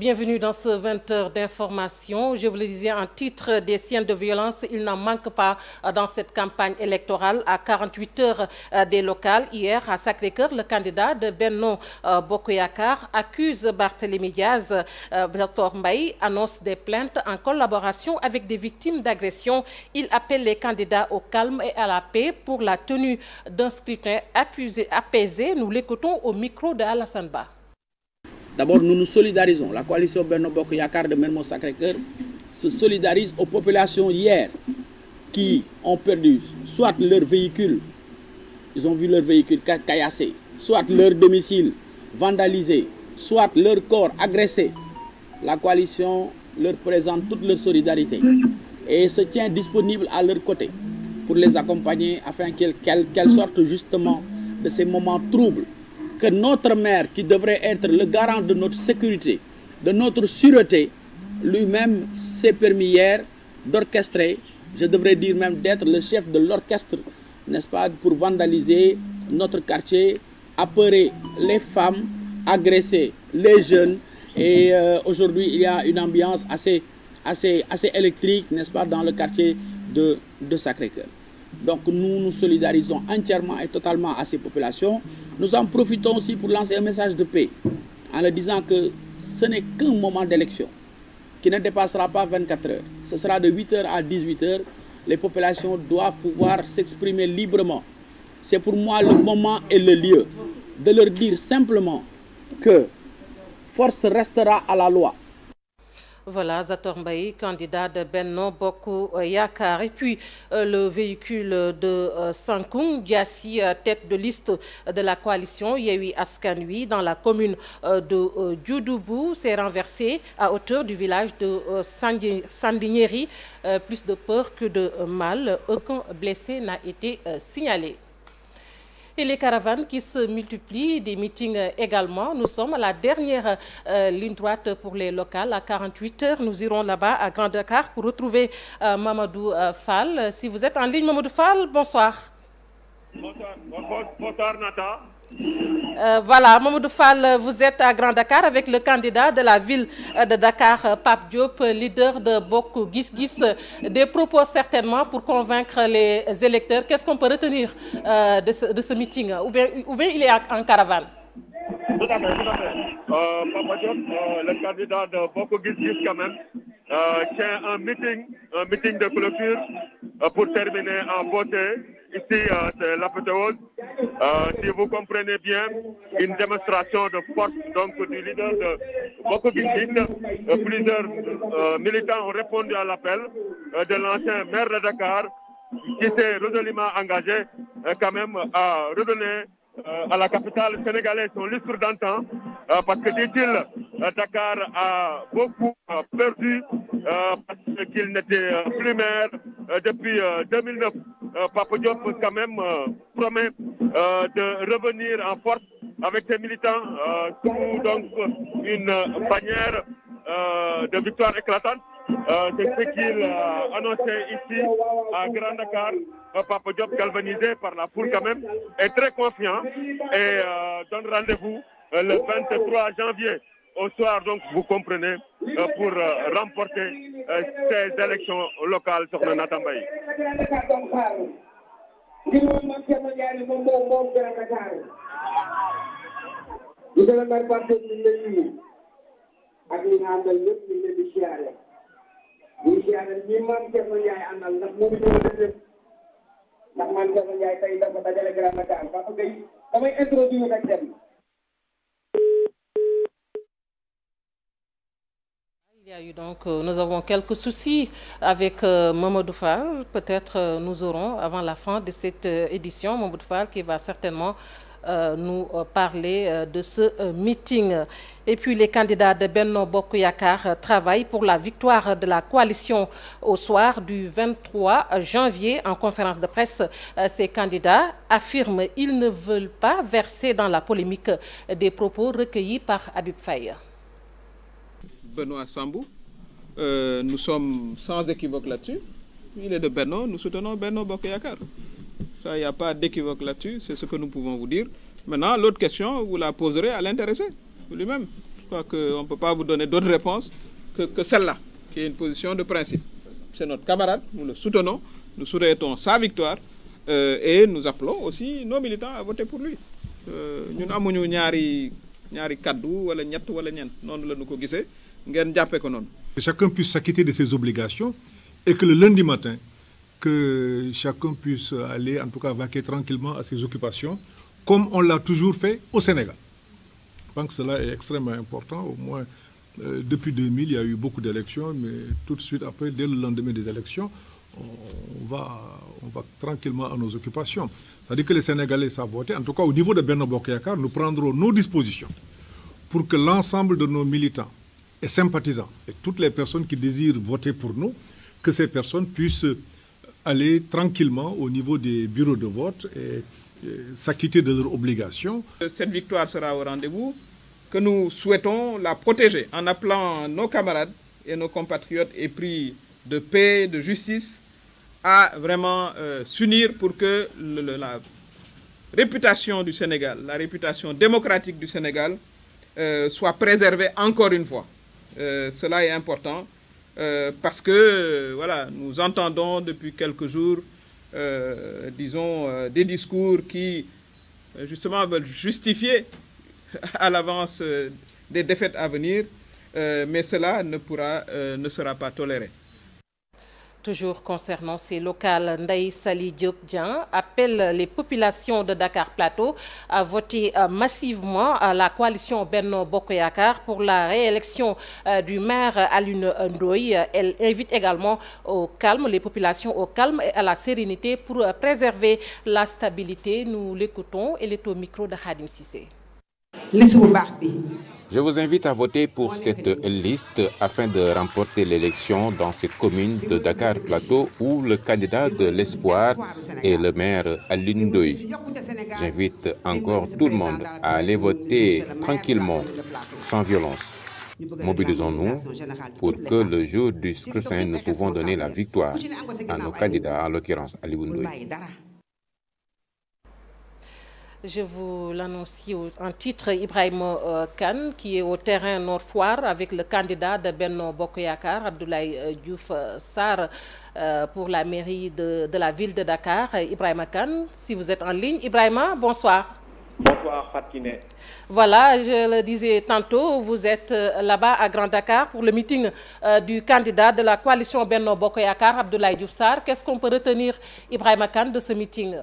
Bienvenue dans ce 20 heures d'information. Je vous le disais en titre, des scènes de violence, il n'en manque pas dans cette campagne électorale à 48 heures des locales. Hier, à Sacré-Cœur, le candidat de Benno Bokk Yakaar accuse Barthélémy Diaz. Zator Mbaye annonce des plaintes en collaboration avec des victimes d'agression. Il appelle les candidats au calme et à la paix pour la tenue d'un scrutin apaisé. Nous l'écoutons au micro de Alassane Ba. D'abord, nous nous solidarisons. La coalition Benno Bokk Yakaar de Mermoz Sacré-Cœur se solidarise aux populations hier qui ont perdu soit leur véhicule, ils ont vu leur véhicule caillassé, soit leur domicile vandalisé, soit leur corps agressé. La coalition leur présente toute leur solidarité et se tient disponible à leur côté pour les accompagner afin qu'elles sortent justement de ces moments troubles. Que notre maire, qui devrait être le garant de notre sécurité, de notre sûreté, lui-même s'est permis hier d'orchestrer, je devrais dire même d'être le chef de l'orchestre, n'est-ce pas, pour vandaliser notre quartier, apeurer les femmes, agresser les jeunes. Et aujourd'hui, il y a une ambiance assez électrique, n'est-ce pas, dans le quartier de Sacré-Cœur. Donc nous nous solidarisons entièrement et totalement à ces populations. Nous en profitons aussi pour lancer un message de paix en leur disant que ce n'est qu'un moment d'élection qui ne dépassera pas 24 heures. Ce sera de 8 heures à 18 heures. Les populations doivent pouvoir s'exprimer librement. C'est pour moi le moment et le lieu de leur dire simplement que force restera à la loi. Voilà, Zator Mbaye, candidat de Benno Bokk Yakaar. Et puis, le véhicule de Sankoung Diassi, tête de liste de la coalition Yewwi Askan Wi dans la commune de Dioudoubou, s'est renversé à hauteur du village de Sandiniéry. Plus de peur que de mal. Aucun blessé n'a été signalé. Et les caravanes qui se multiplient, des meetings également. Nous sommes à la dernière ligne droite pour les locales. À 48 heures, nous irons là-bas à Grand Dakar pour retrouver Mamadou Fall. Si vous êtes en ligne, Mamadou Fall, bonsoir. Bonsoir Nata. Voilà, Mamadou Fall, vous êtes à Grand Dakar avec le candidat de la ville de Dakar, Pape Diop, leader de Bokk Gis Gis. Des propos certainement pour convaincre les électeurs. Qu'est-ce qu'on peut retenir de ce meeting? Ou bien il est en caravane? Tout à fait, tout à fait. Pape Diop, le candidat de Bokk Gis Gis quand même, tient un meeting de clôture pour terminer en beauté. Ici, c'est l'apothéose. Si vous comprenez bien, une démonstration de force donc du leader de Bokk Gis Gis. Plusieurs militants ont répondu à l'appel de l'ancien maire de Dakar qui s'est résolument engagé quand même à redonner à la capitale sénégalaise son lustre d'antan, parce que, dit-il, Dakar a beaucoup perdu parce qu'il n'était plus maire depuis 2009. Pape Diop quand même promet de revenir en force avec ses militants sous donc une bannière de victoire éclatante. C'est ce qu'il a annoncé ici à Grand Dakar. Pape Diop, galvanisé par la foule quand même, est très confiant et donne rendez-vous le 23 janvier au soir, donc vous comprenez, pour remporter ces élections locales sur le Natambaye. Il y a eu donc, nous avons quelques soucis avec Mamadou Fall. Peut-être nous aurons, avant la fin de cette édition, Mamadou Fall qui va certainement nous parler de ce meeting. Et puis les candidats de Benno Bokk Yakaar travaillent pour la victoire de la coalition au soir du 23 janvier. En conférence de presse, ces candidats affirment qu'ils ne veulent pas verser dans la polémique des propos recueillis par Habib Faye. Benoît Sambou, nous sommes sans équivoque là-dessus. Il est de Benno, nous soutenons Benno Bokk Yakaar. Ça, il n'y a pas d'équivoque là-dessus, c'est ce que nous pouvons vous dire. Maintenant, l'autre question, vous la poserez à l'intéressé lui-même. crois qu'on ne peut pas vous donner d'autres réponses que celle-là, qui est une position de principe. C'est notre camarade, nous le soutenons, nous souhaitons sa victoire et nous appelons aussi nos militants à voter pour lui. Nous avons ñaari kaddu wala ñett wala ñent noonu la ñu ko gisee ngeen jàppee ko noonu. Que chacun puisse s'acquitter de ses obligations et que le lundi matin, que chacun puisse aller, en tout cas, vaquer tranquillement à ses occupations, comme on l'a toujours fait au Sénégal. Je pense que cela est extrêmement important. Au moins, depuis 2000, il y a eu beaucoup d'élections, mais tout de suite après, dès le lendemain des élections, on va tranquillement à nos occupations. C'est-à-dire que les Sénégalais savent voter. En tout cas, au niveau de Benno Bokk Yakaar, nous prendrons nos dispositions pour que l'ensemble de nos militants et sympathisants et toutes les personnes qui désirent voter pour nous, que ces personnes puissent aller tranquillement au niveau des bureaux de vote et s'acquitter de leurs obligations. Cette victoire sera au rendez-vous, que nous souhaitons la protéger en appelant nos camarades et nos compatriotes épris de paix, de justice, à vraiment s'unir pour que la réputation du Sénégal, la réputation démocratique du Sénégal soit préservée encore une fois. Cela est important parce que voilà, nous entendons depuis quelques jours, disons, des discours qui justement veulent justifier à l'avance des défaites à venir, mais cela ne sera pas toléré. Toujours concernant ces locales, Ndeye Saly Diop Dieng appelle les populations de Dakar Plateau à voter massivement à la coalition Benno Bokk Yakaar pour la réélection du maire Alioune Ndoye. Elle invite également au calme, les populations au calme et à la sérénité pour préserver la stabilité. Nous l'écoutons, elle est au micro de Khadim Cissé. Je vous invite à voter pour cette liste afin de remporter l'élection dans cette commune de Dakar Plateau où le candidat de l'espoir est le maire Alioune Ndoye. J'invite encore tout le monde à aller voter tranquillement, sans violence. Mobilisons-nous pour que le jour du scrutin, nous pouvons donner la victoire à nos candidats, en l'occurrence Alioune Ndoye. Je vous l'annonce en titre, Ibrahima Kane, qui est au terrain Nord Foire avec le candidat de Benno Bokk Yakaar, Abdoulaye Diouf Sarr, pour la mairie de la ville de Dakar. Ibrahima Kane, si vous êtes en ligne. Ibrahima, bonsoir. Bonsoir, Fatine. Voilà, je le disais tantôt, vous êtes là-bas à Grand Dakar pour le meeting du candidat de la coalition Benno Bokk Yakaar, Abdoulaye Diouf Sarr. Qu'est-ce qu'on peut retenir, Ibrahima Kane, de ce meeting?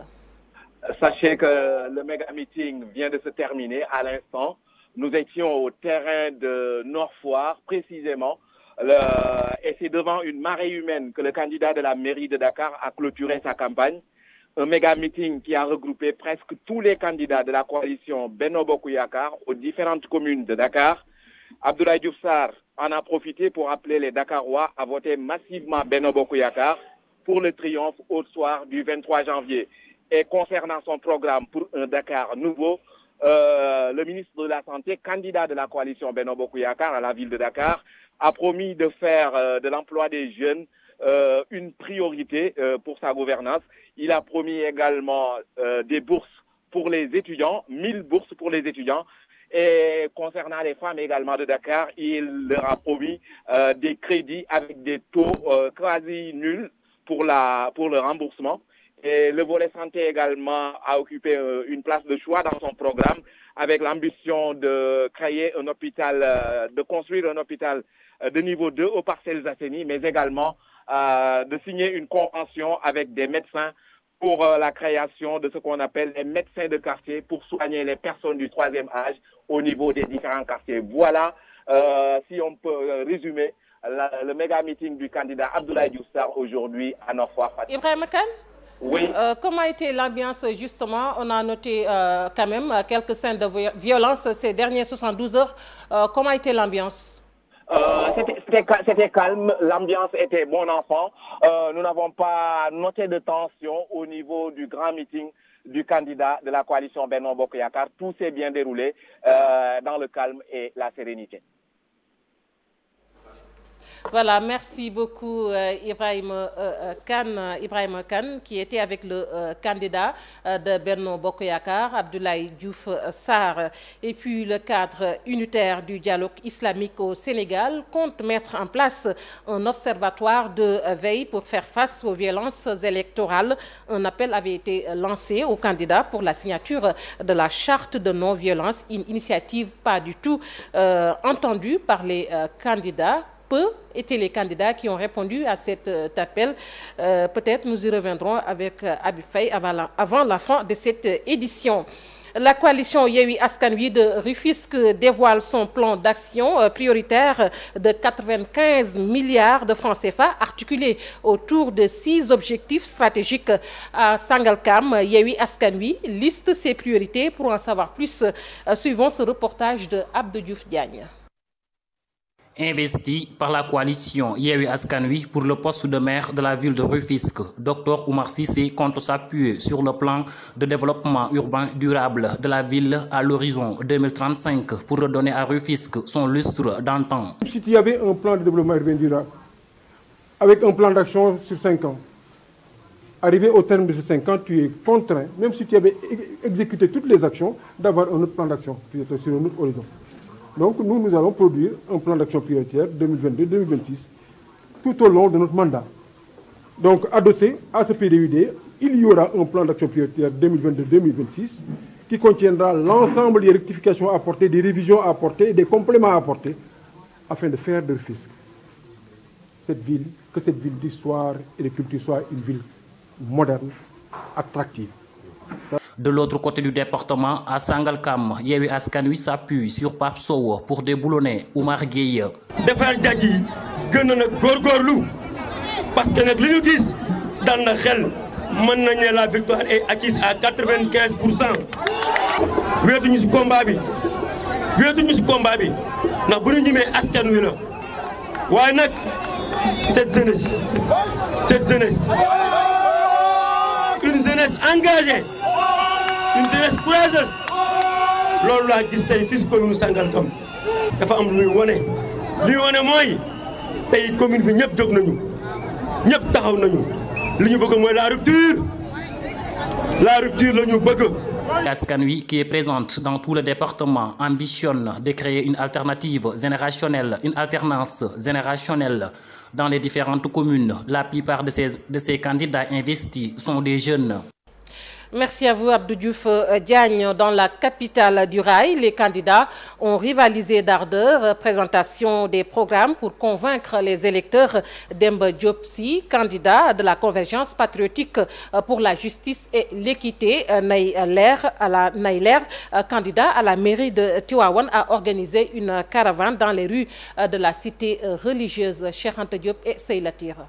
Sachez que le méga meeting vient de se terminer à l'instant. Nous étions au terrain de Nord Foire, précisément, et c'est devant une marée humaine que le candidat de la mairie de Dakar a clôturé sa campagne. Un méga meeting qui a regroupé presque tous les candidats de la coalition Benno Bokk Yakaar aux différentes communes de Dakar. Abdoulaye Diouf Sarr en a profité pour appeler les Dakarois à voter massivement Benno Bokk Yakaar pour le triomphe au soir du 23 janvier. Et concernant son programme pour un Dakar nouveau, le ministre de la Santé, candidat de la coalition Benno Bokk Yakaar à la ville de Dakar, a promis de faire de l'emploi des jeunes une priorité pour sa gouvernance. Il a promis également des bourses pour les étudiants, 1000 bourses pour les étudiants. Et concernant les femmes également de Dakar, il leur a promis des crédits avec des taux quasi nuls pour le remboursement. Et le volet santé également a occupé une place de choix dans son programme avec l'ambition de créer un hôpital, de construire un hôpital de niveau 2 aux Parcelles Assainies, mais également de signer une convention avec des médecins pour la création de ce qu'on appelle les médecins de quartier pour soigner les personnes du 3e âge au niveau des différents quartiers. Voilà, si on peut résumer le méga meeting du candidat Abdoulaye Diouf Sarr aujourd'hui à Nord Foire. Ibrahima Kane? Oui. Comment a été l'ambiance justement? On a noté quand même quelques scènes de violence ces dernières 72 heures. Comment a été l'ambiance? C'était calme, l'ambiance était bon enfant. Nous n'avons pas noté de tension au niveau du grand meeting du candidat de la coalition Benno Bokk Yakaar. Tout s'est bien déroulé dans le calme et la sérénité. Voilà, merci beaucoup Ibrahima Kane qui était avec le candidat de Benno Bokk Yakaar, Abdoulaye Diouf Sarr. Et puis le cadre unitaire du dialogue islamique au Sénégal compte mettre en place un observatoire de veille pour faire face aux violences électorales. Un appel avait été lancé aux candidats pour la signature de la charte de non-violence, une initiative pas du tout entendue par les candidats. Peu étaient les candidats qui ont répondu à cet appel. Peut-être nous y reviendrons avec Habib Faye avant la fin de cette édition. La coalition Yewwi Askan Wi de Rufisque dévoile son plan d'action prioritaire de 95 milliards de francs CFA articulé autour de 6 objectifs stratégiques à Sangalkam. Yewwi Askan Wi liste ses priorités. Pour en savoir plus, suivons ce reportage de Abdou Diouf Diagne. Investi par la coalition Yewwi Askan Wi pour le poste de maire de la ville de Rufisque, Dr Oumar Cissé compte s'appuyer sur le plan de développement urbain durable de la ville à l'horizon 2035 pour redonner à Rufisque son lustre d'antan. Si il y avait un plan de développement urbain durable, avec un plan d'action sur 5 ans, arrivé au terme de ces 5 ans, tu es contraint, même si tu avais exécuté toutes les actions, d'avoir un autre plan d'action sur un autre horizon. Donc nous allons produire un plan d'action prioritaire 2022-2026 tout au long de notre mandat. Donc adossé à ce PDUD, il y aura un plan d'action prioritaire 2022-2026 qui contiendra l'ensemble des rectifications à apporter, des révisions à apporter et des compléments à apporter afin de faire de Rufisque que cette ville d'histoire et de culture soit une ville moderne, attractive. De l'autre côté du département, à Sangalkam, Yewwi Askan Wi s'appuie sur Pape Sow pour déboulonner Oumar Gueye. defar jaj yi gën na nag góorgóorlu parce que nag li ñu gis dal na xel mën nañ ne la victoire est acquise à 95%. Wéetuñu ci combat bi ndax bu ñu ñimee askan wi la waaye nag cette jeunesse une jeunesse engagée. Une jeunesse courageuse loolu laa gis tey fii si commune Sangalkam dafa am luy wane mooy tey commune bi ñëpp jóg nañu ñëpp taxaw nañu li ñu bëgg mooy la rupture la ñu bëgg. Askan Wi, qui est présente dans tout le département, ambitionne de créer une alternative générationnelle, une alternance générationnelle dans les différentes communes. La plupart de ces candidats investis sont des jeunes. Merci à vous Abdou Diouf Diagne. Dans la capitale du rail, les candidats ont rivalisé d'ardeur. Présentation des programmes pour convaincre les électeurs. Demba Diop Sy, candidat de la convergence patriotique pour la justice et l'équité. Naïler, candidat à la mairie de Tivaouane, a organisé une caravane dans les rues de la cité religieuse. Cheikh Anta Diop et Seyla Tira.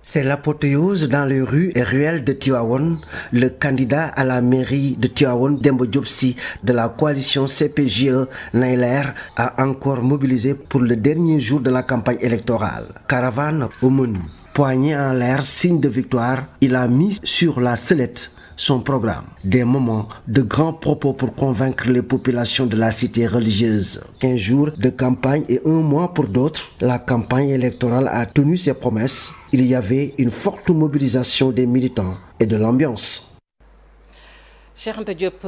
C'est l'apothéose dans les rues et ruelles de Tivaouane. Le candidat à la mairie de Tivaouane, Demba Diop Sy, de la coalition CPGE Naïler, a encore mobilisé pour le dernier jour de la campagne électorale. Caravane au menu, poignée en l'air, signe de victoire, il a mis sur la sellette son programme. Des moments de grands propos pour convaincre les populations de la cité religieuse. 15 jours de campagne et 1 mois pour d'autres, la campagne électorale a tenu ses promesses. Il y avait une forte mobilisation des militants et de l'ambiance. Cheikh Anta Diop,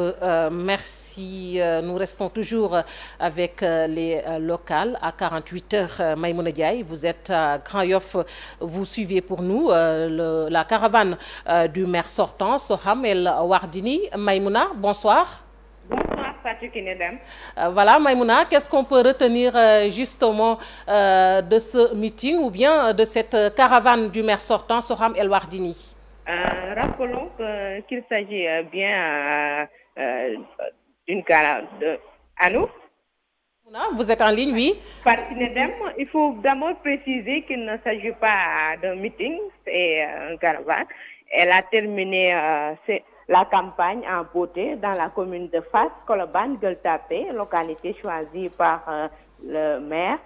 merci. Nous restons toujours avec les locales à 48 heures. Maïmouna Diaye, vous êtes à Grand Yoff, vous suivez pour nous la caravane du maire sortant, Soham El Wardini. Maïmouna, bonsoir. Bonsoir Fatou Kinedem. Voilà Maïmouna, qu'est-ce qu'on peut retenir justement de ce meeting ou bien de cette caravane du maire sortant, Soham El Wardini? Rappelons qu'il s'agit bien d'une caravane de... Allô? Vous êtes en ligne, oui. Il faut d'abord préciser qu'il ne s'agit pas d'un meeting, c'est une caravane. Elle a terminé la campagne en beauté dans la commune de Fass, Colobane, Gueule Tapée, localité choisie par le maire.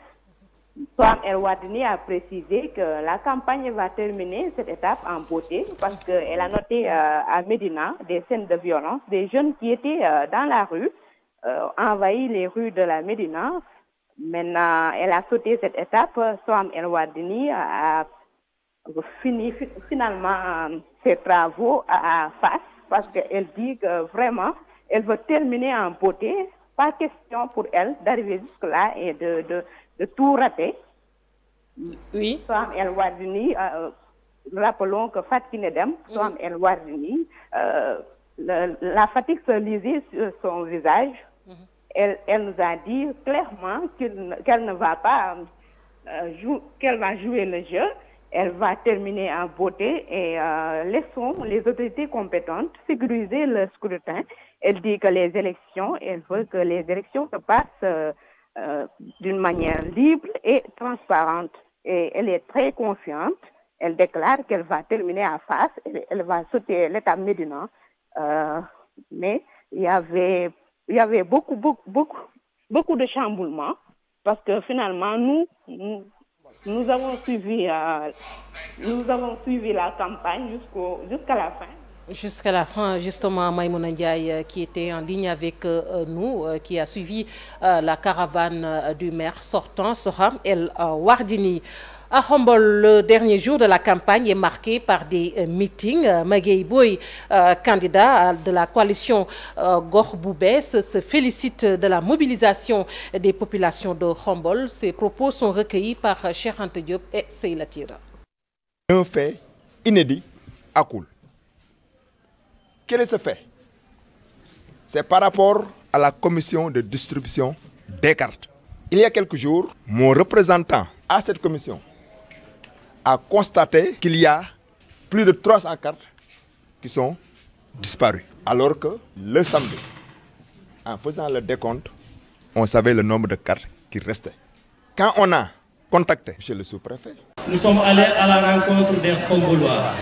Soham El Wardini a précisé que la campagne va terminer cette étape en beauté parce qu'elle a noté à Médina des scènes de violence, des jeunes qui étaient dans la rue, envahi les rues de la Médina, Maintenant, elle a sauté cette étape. Soham El Wardini a fini finalement ses travaux à Fass parce qu'elle dit que vraiment, elle veut terminer en beauté. Pas question pour elle d'arriver jusque-là et de tout rater. Oui. Soham El Wardini, rappelons que Fatou Nedem, Soham El Wardini, la fatigue se lisait sur son visage. Elle nous a dit clairement qu'elle ne va pas qu'elle va jouer le jeu, elle va terminer en beauté et laissons les autorités compétentes sécuriser le scrutin. Elle dit que elle veut que les élections se passent d'une manière libre et transparente. Et elle est très confiante. Elle déclare qu'elle va terminer en face, elle va sauter l'étape Médina. Mais il y avait beaucoup de chamboulements parce que finalement nous avons suivi la campagne jusqu'à la fin. Jusqu'à la fin, justement, Maïmouna Ndiaye qui était en ligne avec nous, qui a suivi la caravane du maire sortant, Soham El Wardini. À Khombole, le dernier jour de la campagne est marqué par des meetings. Magueye Boye, candidat de la coalition Gox Bu Bess, se félicite de la mobilisation des populations de Khombole. Ses propos sont recueillis par Cheikh Anta Diop et Seyla Tira. Un fait inédit à Koul. Quel est ce fait? C'est par rapport à la commission de distribution des cartes. Il y a quelques jours, mon représentant à cette commission a constaté qu'il y a plus de 300 cartes qui sont disparues. Alors que le samedi, en faisant le décompte, on savait le nombre de cartes qui restaient. Quand on a contacté chez le sous-préfet, nous sommes allés à la rencontre des Khombolois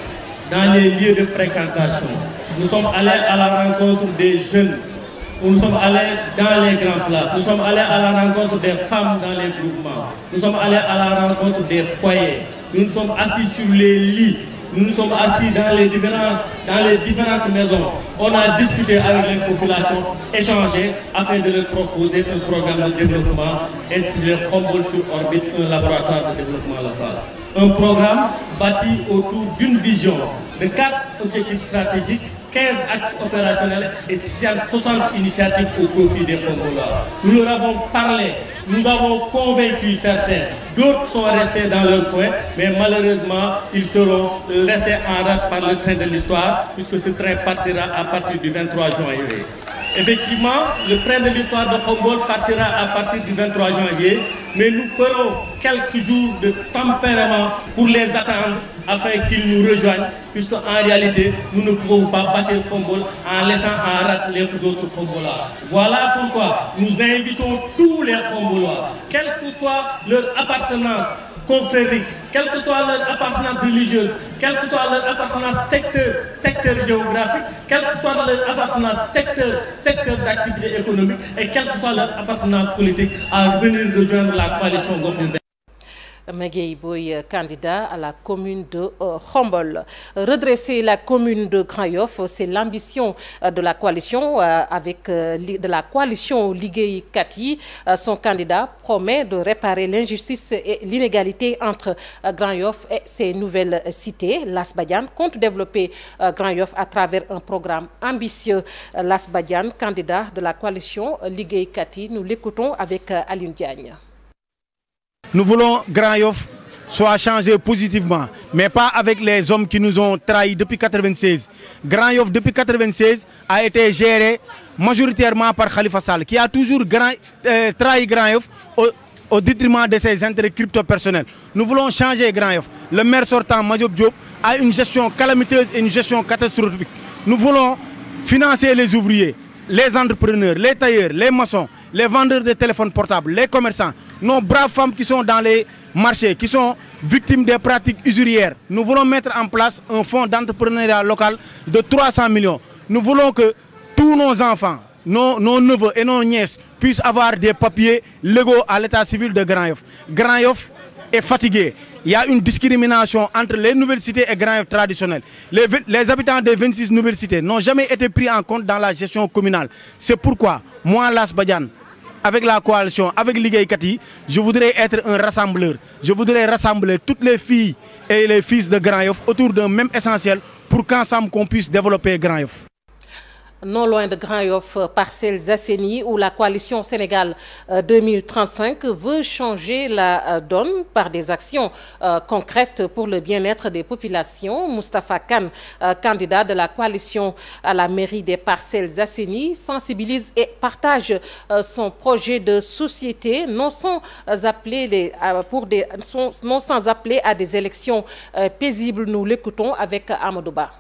dans les lieux de fréquentation. Nous sommes allés à la rencontre des jeunes. Nous sommes allés dans les grandes places. Nous sommes allés à la rencontre des femmes dans les groupements. Nous sommes allés à la rencontre des foyers. Nous nous sommes assis sur les lits. Nous nous sommes assis dans les différentes maisons. On a discuté avec les populations, échangé afin de leur proposer un programme de développement intitulé Khombole sur orbite, un laboratoire de développement local. Un programme bâti autour d'une vision de 4 objectifs stratégiques, 15 axes opérationnels et 60 initiatives au profit des Khombolois. Nous leur avons parlé, nous avons convaincu certains, d'autres sont restés dans leur coin, mais malheureusement, ils seront laissés en rade par le train de l'histoire, puisque ce train partira à partir du 23 janvier. Effectivement, le train de l'histoire de Khombole partira à partir du 23 janvier, mais nous ferons quelques jours de tempérament pour les attendre afin qu'ils nous rejoignent, puisqu'en réalité, nous ne pouvons pas bâtir Khombole en laissant en rade les autres Khombolois. Voilà pourquoi nous invitons tous les Khombolois, quelle que soit leur appartenance confrérique, quelle que soit leur appartenance religieuse, quelle que soit leur appartenance secteur géographique, quelle que soit leur appartenance secteur d'activité économique et quelle que soit leur appartenance politique, à venir rejoindre la coalition Gox Bu Bess. Magueye Boye, candidat à la commune de Khombole. Redresser la commune de Grand Yoff, c'est l'ambition de la coalition de la coalition Liggéey Kat Yi. Son candidat promet de réparer l'injustice et l'inégalité entre Grand Yoff et ses nouvelles cités. Lass Badiane compte développer Grand Yoff à travers un programme ambitieux. Lass Badiane, candidat de la coalition Liggéey Kat Yi. Nous l'écoutons avec Alioune Diagne. Nous voulons Grand Yoff soit changé positivement, mais pas avec les hommes qui nous ont trahis depuis 1996. Grand Yoff, depuis 1996, a été géré majoritairement par Khalifa Sall, qui a toujours trahi Grand Yoff au détriment de ses intérêts crypto-personnels. Nous voulons changer Grand Yoff. Le maire sortant, Madiop Diop, a une gestion calamiteuse et une gestion catastrophique. Nous voulons financer les ouvriers, les entrepreneurs, les tailleurs, les maçons, les vendeurs de téléphones portables, les commerçants, nos braves femmes qui sont dans les marchés, qui sont victimes des pratiques usurières. Nous voulons mettre en place un fonds d'entrepreneuriat local de 300 millions. Nous voulons que tous nos enfants, nos neveux et nos nièces puissent avoir des papiers légaux à l'état civil de Grand Yoff. Grand Yoff est fatigué. Il y a une discrimination entre les nouvelles cités et Grand Yoff traditionnelles. Les habitants des 26 nouvelles cités n'ont jamais été pris en compte dans la gestion communale. C'est pourquoi, moi, Lass Badiane, avec la coalition, avec Ligue Kati, je voudrais être un rassembleur. Je voudrais rassembler toutes les filles et les fils de Grand Yoff autour d'un même essentiel pour qu'ensemble qu'on puisse développer Grand Yoff. Non loin de Grand Yoff, Parcelles Assainies, où la coalition Sénégal 2035 veut changer la donne par des actions concrètes pour le bien-être des populations. Moustapha Kane, candidat de la coalition à la mairie des Parcelles Assainies, sensibilise et partage son projet de société, non sans appeler à des élections paisibles. Nous l'écoutons avec Amadou Ba.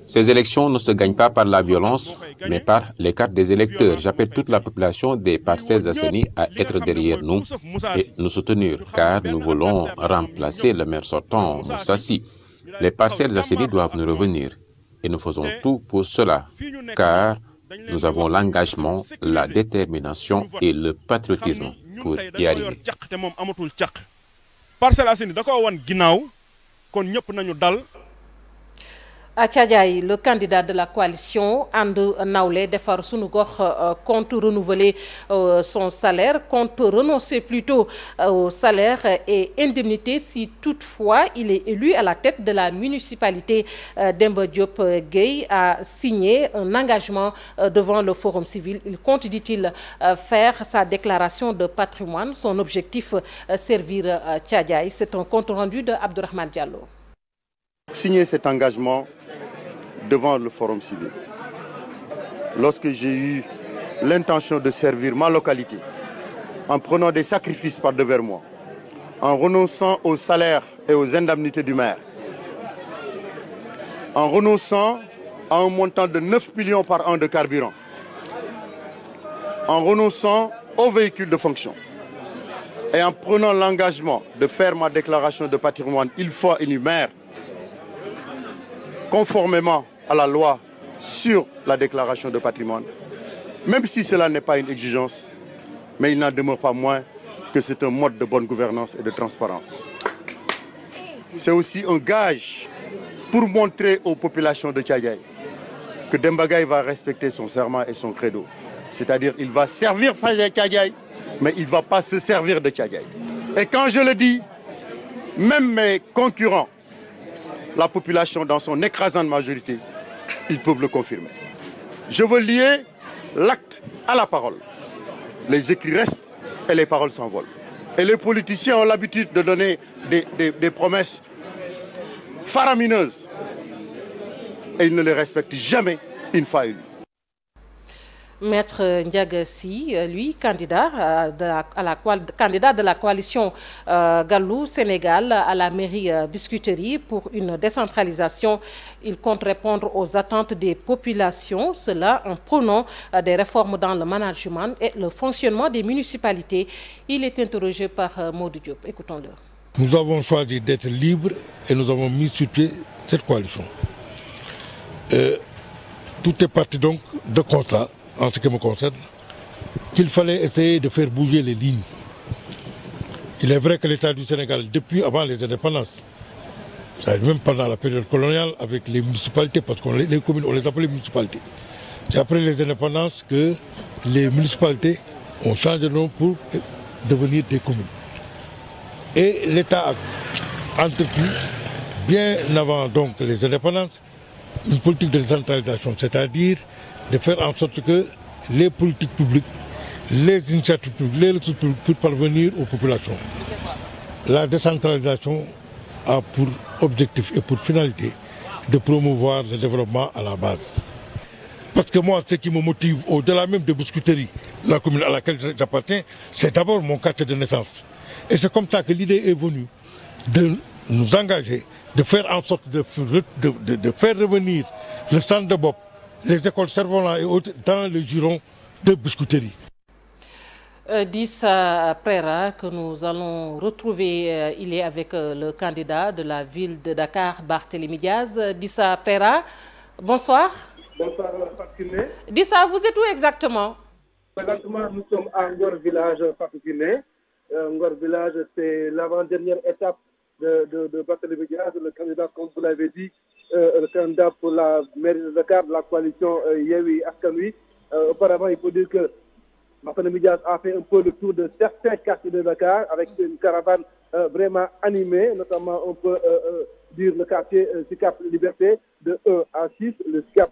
Ces élections ne se gagnent pas par la violence, mais par les cartes des électeurs. J'appelle toute la population des Parcelles Assainies à être derrière nous et nous soutenir, car nous voulons remplacer le maire sortant, Moussa Sy. Les Parcelles Assainies doivent nous revenir et nous faisons tout pour cela, car nous avons l'engagement, la détermination et le patriotisme pour y arriver. À Thiadiaye, le candidat de la coalition Andu Nawlé Defar Sunu Gox compte renouveler son salaire, compte renoncer plutôt au salaire et indemnité si toutefois il est élu à la tête de la municipalité. Demba Diop Gueye a signé un engagement devant le Forum civil. Il compte, dit-il, faire sa déclaration de patrimoine. Son objectif, servir Thiadiaye. C'est un compte rendu de Abdourahmane Diallo. Signer cet engagement devant le Forum civil. Lorsque j'ai eu l'intention de servir ma localité, en prenant des sacrifices par devers moi, en renonçant au salaire et aux indemnités du maire, en renonçant à un montant de 9 millions par an de carburant, en renonçant aux véhicules de fonction et en prenant l'engagement de faire ma déclaration de patrimoine une fois élu maire, conformément à la loi sur la déclaration de patrimoine, même si cela n'est pas une exigence, mais il n'en demeure pas moins que c'est un mode de bonne gouvernance et de transparence. C'est aussi un gage pour montrer aux populations de Thiadiaye que Demba Gaye va respecter son serment et son credo. C'est-à-dire qu'il va servir Thiadiaye, mais il ne va pas se servir de Thiadiaye. Et quand je le dis, même mes concurrents, la population dans son écrasante majorité, ils peuvent le confirmer. Je veux lier l'acte à la parole. Les écrits restent et les paroles s'envolent. Et les politiciens ont l'habitude de donner des promesses faramineuses. Et ils ne les respectent jamais une fois élus. Maître Ndiaga Sy, lui, candidat de la coalition Gallou Sénégal à la mairie Biscuiterie pour une décentralisation. Il compte répondre aux attentes des populations, cela en prônant des réformes dans le management et le fonctionnement des municipalités. Il est interrogé par Maudou Diop. Écoutons-le. Nous avons choisi d'être libres et nous avons mis sur pied cette coalition. Tout est parti donc de constat, en ce qui me concerne, qu'il fallait essayer de faire bouger les lignes. Il est vrai que l'État du Sénégal, depuis avant les indépendances, même pendant la période coloniale, avec les municipalités, parce que les communes, on les appelait municipalités. C'est après les indépendances que les municipalités ont changé de nom pour devenir des communes. Et l'État a entrepris, bien avant donc les indépendances, une politique de décentralisation, c'est-à-dire de faire en sorte que les politiques publiques, les initiatives publiques, les ressources publiques puissent parvenir aux populations. La décentralisation a pour objectif et pour finalité de promouvoir le développement à la base. Parce que moi, ce qui me motive au-delà même de Biscuiterie, la commune à laquelle j'appartiens, c'est d'abord mon quartier de naissance. Et c'est comme ça que l'idée est venue de nous engager, de faire en sorte de faire revenir le centre de Bop, les écoles Cerf-Volant et autres dans le giron de Biscuiterie. Dissa Prera, que nous allons retrouver, il est avec le candidat de la ville de Dakar, Barthélémy Diaz. Dissa Prera, bonsoir. Bonsoir, Fatou. Dissa, vous êtes où exactement? Exactement, nous sommes à Ngor Village, Fatou. Ngor Village, c'est l'avant-dernière étape de Barthélémy Diaz, le candidat, comme vous l'avez dit, le candidat pour la mairie de Dakar de la coalition Yewwi Askan Wi. Auparavant, il faut dire que Barthélémy Dias a fait un peu le tour de certains quartiers de Dakar avec une caravane vraiment animée, notamment on peut dire le quartier Sicap Liberté de 1 à 6, le Sicap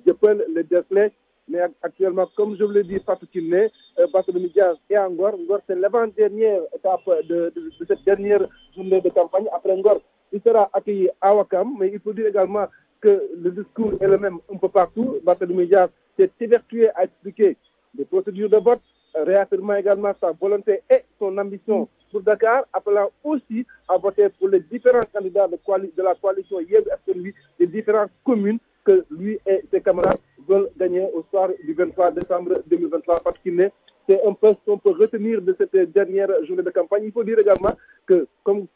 Dieuppeul, le Derklé. Mais actuellement, comme je vous l'ai dit, Fatou Kiné, Barthélémy Dias et Ngor. Ngor, c'est l'avant-dernière étape de cette dernière journée de campagne. Après Ngor, il sera accueilli à Ouakam, mais il faut dire également que le discours est le même un peu partout. Barthélémy Dias s'est évertué à expliquer des procédures de vote, réaffirmant également sa volonté et son ambition pour Dakar, appelant aussi à voter pour les différents candidats de la coalition Yewwi Askan Wi des différentes communes que lui et ses camarades veulent gagner au soir du 23 décembre 2023. Parce qu'il est, c'est un peu ce qu'on peut retenir de cette dernière journée de campagne. Il faut dire également que, comme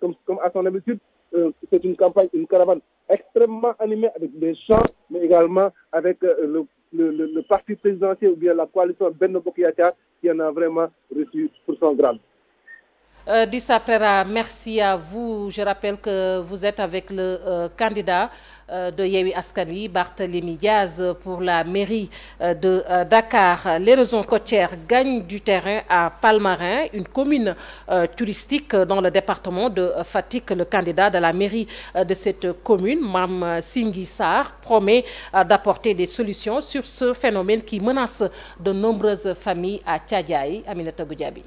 à son habitude, c'est une campagne, une caravane extrêmement animée avec des chants, mais également avec le parti présidentiel ou bien la coalition Benno Bokk Yakaar qui en a vraiment reçu pour son grade. Dissa Prera, merci à vous. Je rappelle que vous êtes avec le candidat de Yewwi Askan Wi, Barthélémy Dias, pour la mairie de Dakar. L'érosion côtière gagne du terrain à Palmarin, une commune touristique dans le département de Fatick. Le candidat de la mairie de cette commune, Mame Singhi Sarr, promet d'apporter des solutions sur ce phénomène qui menace de nombreuses familles à Thiadiaye. Aminata Goudiaby.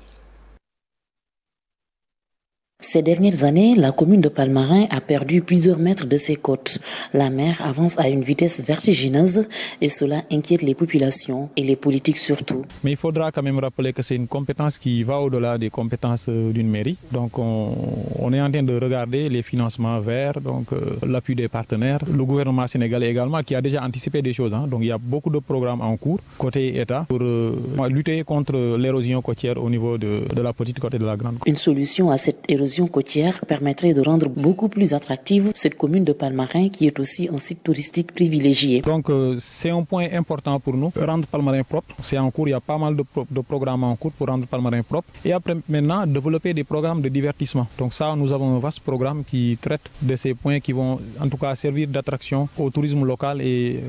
Ces dernières années, la commune de Palmarin a perdu plusieurs mètres de ses côtes. La mer avance à une vitesse vertigineuse et cela inquiète les populations et les politiques surtout. Mais il faudra quand même rappeler que c'est une compétence qui va au-delà des compétences d'une mairie. Donc on est en train de regarder les financements verts, donc l'appui des partenaires, le gouvernement sénégalais également qui a déjà anticipé des choses. Donc il y a beaucoup de programmes en cours côté État pour lutter contre l'érosion côtière au niveau de la petite côte et de la grande côte. Une solution à cette érosion côtière permettrait de rendre beaucoup plus attractive cette commune de Palmarin qui est aussi un site touristique privilégié. Donc c'est un point important pour nous, rendre Palmarin propre. C'est en cours, il y a pas mal de programmes en cours pour rendre Palmarin propre. Et après maintenant, développer des programmes de divertissement. Donc ça, nous avons un vaste programme qui traite de ces points qui vont en tout cas servir d'attraction au tourisme local et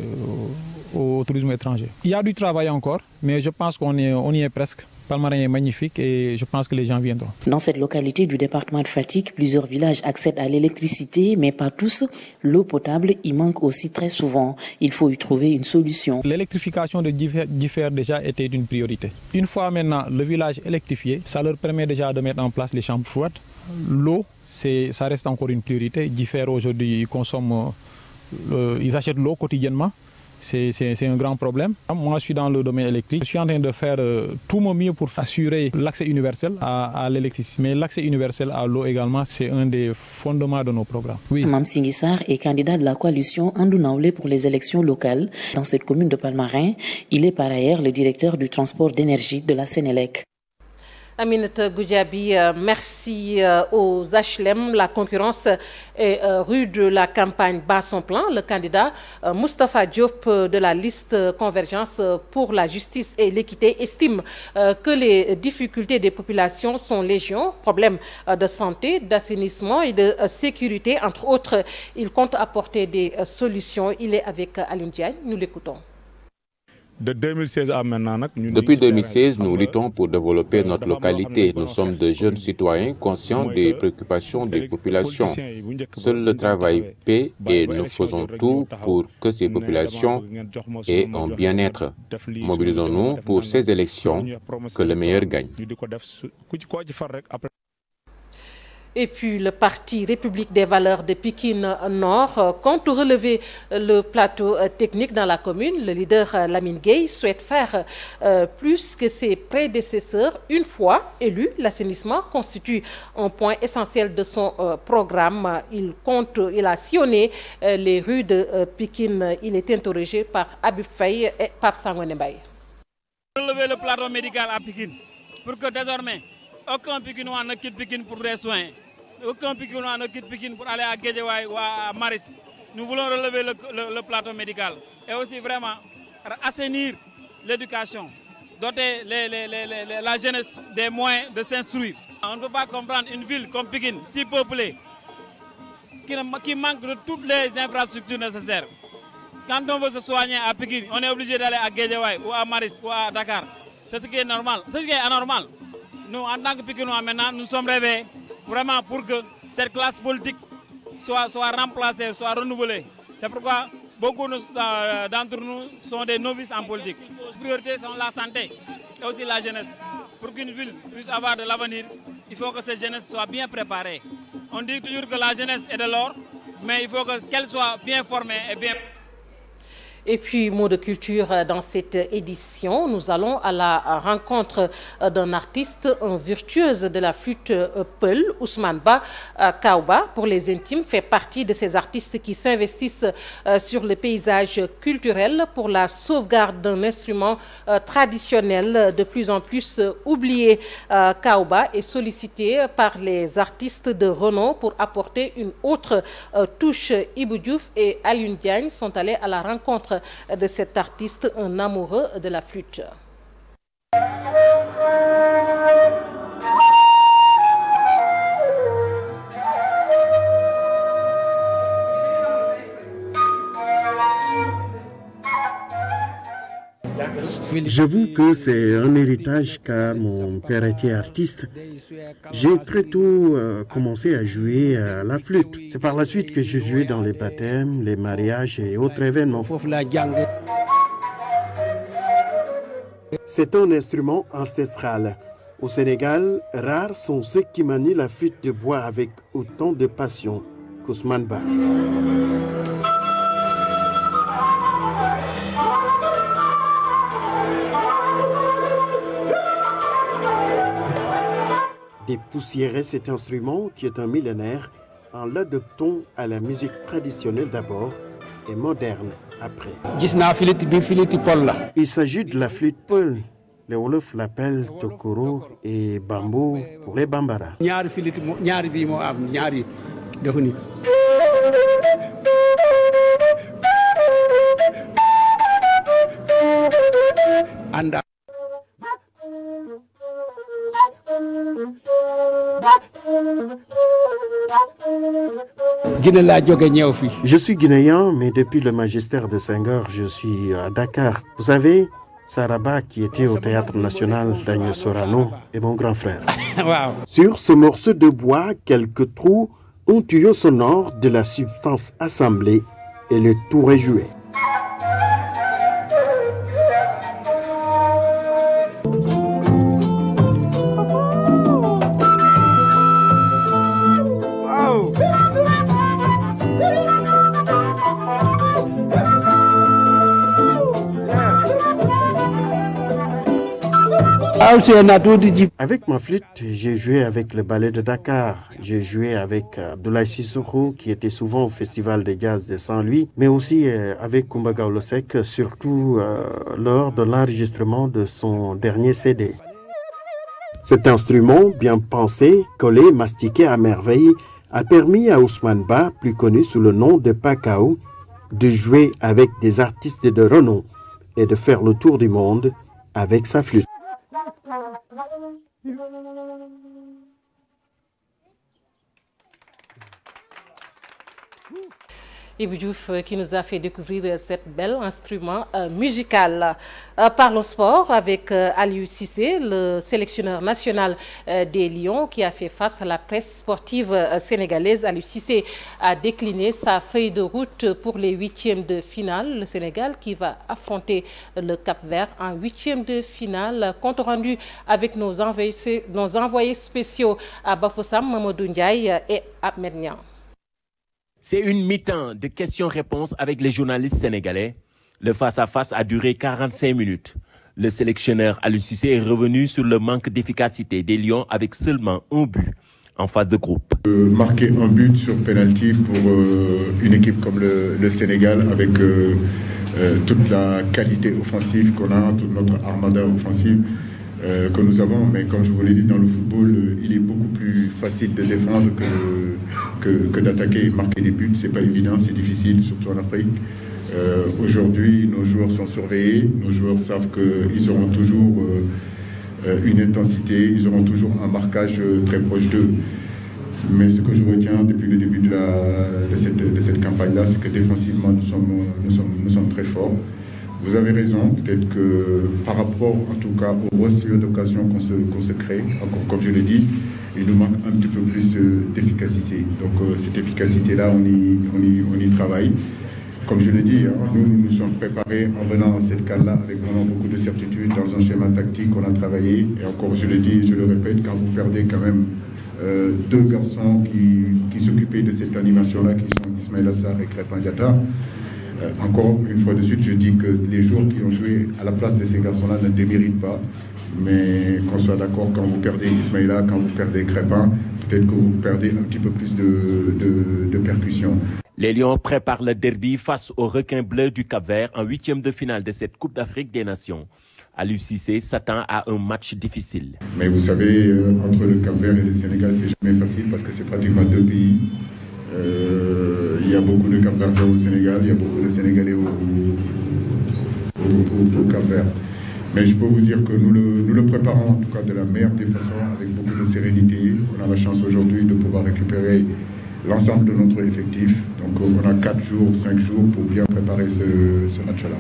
au tourisme étranger. Il y a du travail encore, mais je pense qu'on y est presque. Palmarin est magnifique et je pense que les gens viendront. Dans cette localité du département de Fatick, plusieurs villages accèdent à l'électricité, mais pas tous. L'eau potable y manque aussi très souvent. Il faut y trouver une solution. L'électrification de Diffère déjà était une priorité. Une fois maintenant le village électrifié, ça leur permet déjà de mettre en place les chambres froides. L'eau, ça reste encore une priorité. Diffère aujourd'hui, ils achètent l'eau quotidiennement. C'est un grand problème. Moi, je suis dans le domaine électrique. Je suis en train de faire tout mon mieux pour assurer l'accès universel à l'électricité. Mais l'accès universel à l'eau également, c'est un des fondements de nos programmes. Oui. Mame Singhi Sarr est candidat de la coalition Andu Nawlé pour les élections locales dans cette commune de Palmarin. Il est par ailleurs le directeur du transport d'énergie de la Sénélec. Aminata Goudiaby, merci aux HLM. La concurrence est rude. La campagne bat son plein. Le candidat Moustapha Diop de la liste Convergence pour la justice et l'équité estime que les difficultés des populations sont légion. Problèmes de santé, d'assainissement et de sécurité, entre autres. Il compte apporter des solutions. Il est avec Alioune Diagne. Nous l'écoutons. Depuis 2016, nous luttons pour développer notre localité. Nous sommes de jeunes citoyens conscients des préoccupations des populations. Seul le travail paie et nous faisons tout pour que ces populations aient un bien-être. Mobilisons-nous pour ces élections, que le meilleur gagne. Et puis le parti République des valeurs de Pikine Nord compte relever le plateau technique dans la commune. Le leader Lamine Gueye souhaite faire plus que ses prédécesseurs. Une fois élu, l'assainissement constitue un point essentiel de son programme. Il a sillonné les rues de Pikine. Il est interrogé par Habib Faye et Pape Sangone Mbaye. Relever le plateau médical à Pikine pour que désormais aucun Pikinois ne quitte Pikine pour des soins. Aucun Pikinois ne quitte Pikine pour aller à Guédiawaye ou à Maris. Nous voulons relever le plateau médical et aussi vraiment assainir l'éducation, doter la jeunesse des moyens de s'instruire. On ne peut pas comprendre une ville comme Pikine, si peuplée, qui manque de toutes les infrastructures nécessaires. Quand on veut se soigner à Pékin, on est obligé d'aller à Guédiawaye ou à Maris ou à Dakar. C'est ce qui est normal, c'est ce qui est anormal. Nous, en tant que Pékinois, maintenant, nous sommes rêvés vraiment pour que cette classe politique soit remplacée, soit renouvelée. C'est pourquoi beaucoup d'entre nous sont des novices en politique. Les priorités sont la santé et aussi la jeunesse. Pour qu'une ville puisse avoir de l'avenir, il faut que cette jeunesse soit bien préparée. On dit toujours que la jeunesse est de l'or, mais il faut qu'elle soit bien formée et bien... Et puis, mot de culture dans cette édition, nous allons à la rencontre d'un artiste, un virtuose de la flûte Peul, Ousmane Ba Kaouba, pour les intimes, fait partie de ces artistes qui s'investissent sur le paysage culturel pour la sauvegarde d'un instrument traditionnel de plus en plus oublié. Kaouba est sollicité par les artistes de renom pour apporter une autre touche. Ibou Diouf et Alioune Diagne sont allés à la rencontre de cet artiste, un amoureux de la flûte. J'avoue que c'est un héritage car mon père était artiste. J'ai très tôt commencé à jouer à la flûte. C'est par la suite que j'ai joué dans les baptêmes, les mariages et autres événements. C'est un instrument ancestral. Au Sénégal, rares sont ceux qui manient la flûte de bois avec autant de passion qu'Ousmane Ba. Dépoussiérer cet instrument, qui est un millénaire, en l'adoptant à la musique traditionnelle d'abord et moderne après. Il s'agit de la flûte Peul. Les Wolofs l'appellent Tokoro et Bambo pour les Bambara. Je suis guinéen, mais depuis le magistère de Senghor, je suis à Dakar. Vous savez, Saraba, qui était au Théâtre National d'Agnès Sorano, est mon grand frère. Wow. Sur ce morceau de bois, quelques trous, un tuyau sonore de la substance assemblée et le tour est joué. Avec ma flûte, j'ai joué avec le ballet de Dakar, j'ai joué avec Abdoulaye Sissoko qui était souvent au Festival des Jazz de Saint-Louis, mais aussi avec Kumba Gawlo Seck, surtout lors de l'enregistrement de son dernier CD. Cet instrument, bien pensé, collé, mastiqué à merveille, a permis à Ousmane Ba, plus connu sous le nom de Pakao, de jouer avec des artistes de renom et de faire le tour du monde avec sa flûte. Ibou Diouf qui nous a fait découvrir cet bel instrument musical. Parlons sport avec Aliou Cissé, le sélectionneur national des Lions qui a fait face à la presse sportive sénégalaise. Aliou Cissé a décliné sa feuille de route pour les huitièmes de finale. Le Sénégal qui va affronter le Cap-Vert en huitièmes de finale. Compte rendu avec nos envoyés spéciaux à Bafoussam, Mamadou Ndiaye et Ahmed Niang. C'est une mi-temps de questions-réponses avec les journalistes sénégalais. Le face-à-face a duré 45 minutes. Le sélectionneur Aliou Cissé est revenu sur le manque d'efficacité des Lions avec seulement un but en phase de groupe. Marquer un but sur penalty pour une équipe comme le Sénégal avec toute la qualité offensive qu'on a, toute notre armada offensive que nous avons, mais comme je vous l'ai dit, dans le football, il est beaucoup plus facile de défendre que d'attaquer et marquer des buts. C'est pas évident, c'est difficile, surtout en Afrique. Aujourd'hui, nos joueurs sont surveillés, nos joueurs savent qu'ils auront toujours une intensité, ils auront toujours un marquage très proche d'eux. Mais ce que je retiens depuis le début de cette campagne-là, c'est que défensivement, nous sommes très forts. Vous avez raison, peut-être que par rapport en tout cas aux reçus d'occasion qu'on se crée, encore comme je l'ai dit, il nous manque un petit peu plus d'efficacité. Donc cette efficacité-là, on y travaille. Comme je l'ai dit, nous nous sommes préparés en venant à cette CAN-là avec vraiment beaucoup de certitude dans un schéma tactique qu'on a travaillé. Et encore, je le dis, je le répète, quand vous perdez quand même deux garçons qui s'occupaient de cette animation-là, qui sont Ismaïla Sarr et Crépin Diatta, encore une fois de suite, je dis que les joueurs qui ont joué à la place de ces garçons-là ne déméritent pas. Mais qu'on soit d'accord, quand vous perdez Ismaïla, quand vous perdez Crépin, peut-être que vous perdez un petit peu plus de percussion. Les Lions préparent le derby face aux requins bleus du Cap-Vert en 8e de finale de cette Coupe d'Afrique des Nations. Aliou Cissé s'attend à un match difficile. Mais vous savez, entre le Cap-Vert et le Sénégal, c'est jamais facile parce que c'est pratiquement deux pays. Il y a beaucoup de Cap-Verdiens au Sénégal, il y a beaucoup de Sénégalais au Cap-Vert. Mais je peux vous dire que nous le préparons en tout cas de la meilleure des façons, avec beaucoup de sérénité. On a la chance aujourd'hui de pouvoir récupérer l'ensemble de notre effectif. Donc on a 4 jours, 5 jours pour bien préparer ce match-là.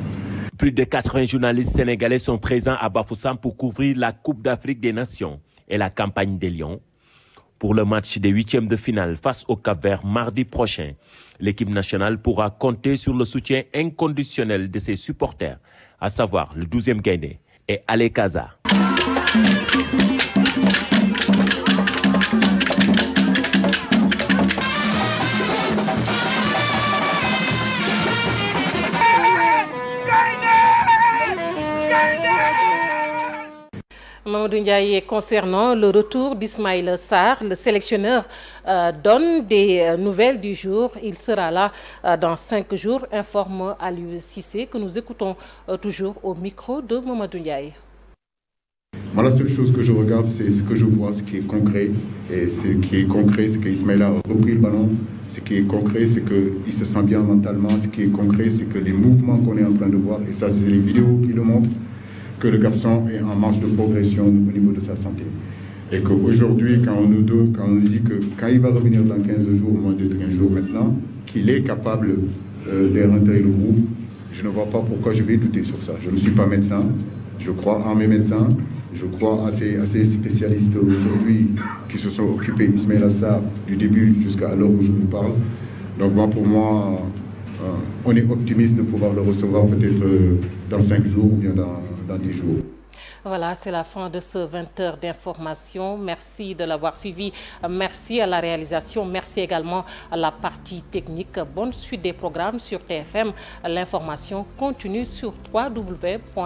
Plus de 80 journalistes sénégalais sont présents à Bafoussam pour couvrir la Coupe d'Afrique des Nations et la campagne des Lions. Pour le match des 8e de finale face au Cap-Vert mardi prochain, l'équipe nationale pourra compter sur le soutien inconditionnel de ses supporters, à savoir le 12e Gaïndé et Ale Kaza. Mamadou Ndiaye, concernant le retour d'Ismaïla Sarr, le sélectionneur donne des nouvelles du jour. Il sera là dans 5 jours, informe Aliou Cissé, que nous écoutons toujours au micro de Mamadou Ndiaye. Moi, la seule chose que je regarde, c'est ce que je vois, ce qui est concret. Et ce qui est concret, c'est qu'Ismaïla a repris le ballon. Ce qui est concret, c'est qu'il se sent bien mentalement. Ce qui est concret, c'est que les mouvements qu'on est en train de voir, et ça, c'est les vidéos qui le montrent, que le garçon est en marche de progression au niveau de sa santé. Et qu'aujourd'hui, quand on nous dit que quand il va revenir dans 15 jours, moins de 15 jours maintenant, qu'il est capable de réintégrer le groupe, je ne vois pas pourquoi je vais douter sur ça. Je ne suis pas médecin, je crois en mes médecins, je crois à ces spécialistes aujourd'hui qui se sont occupés d'Ismaïla Sarr du début jusqu'à l'heure où je vous parle. Donc pour moi, on est optimiste de pouvoir le recevoir peut-être dans 5 jours ou bien dans 10 jours. Voilà, c'est la fin de ce 20 heures d'information. Merci de l'avoir suivi. Merci à la réalisation. Merci également à la partie technique. Bonne suite des programmes sur TFM. L'information continue sur www.igfm.sn.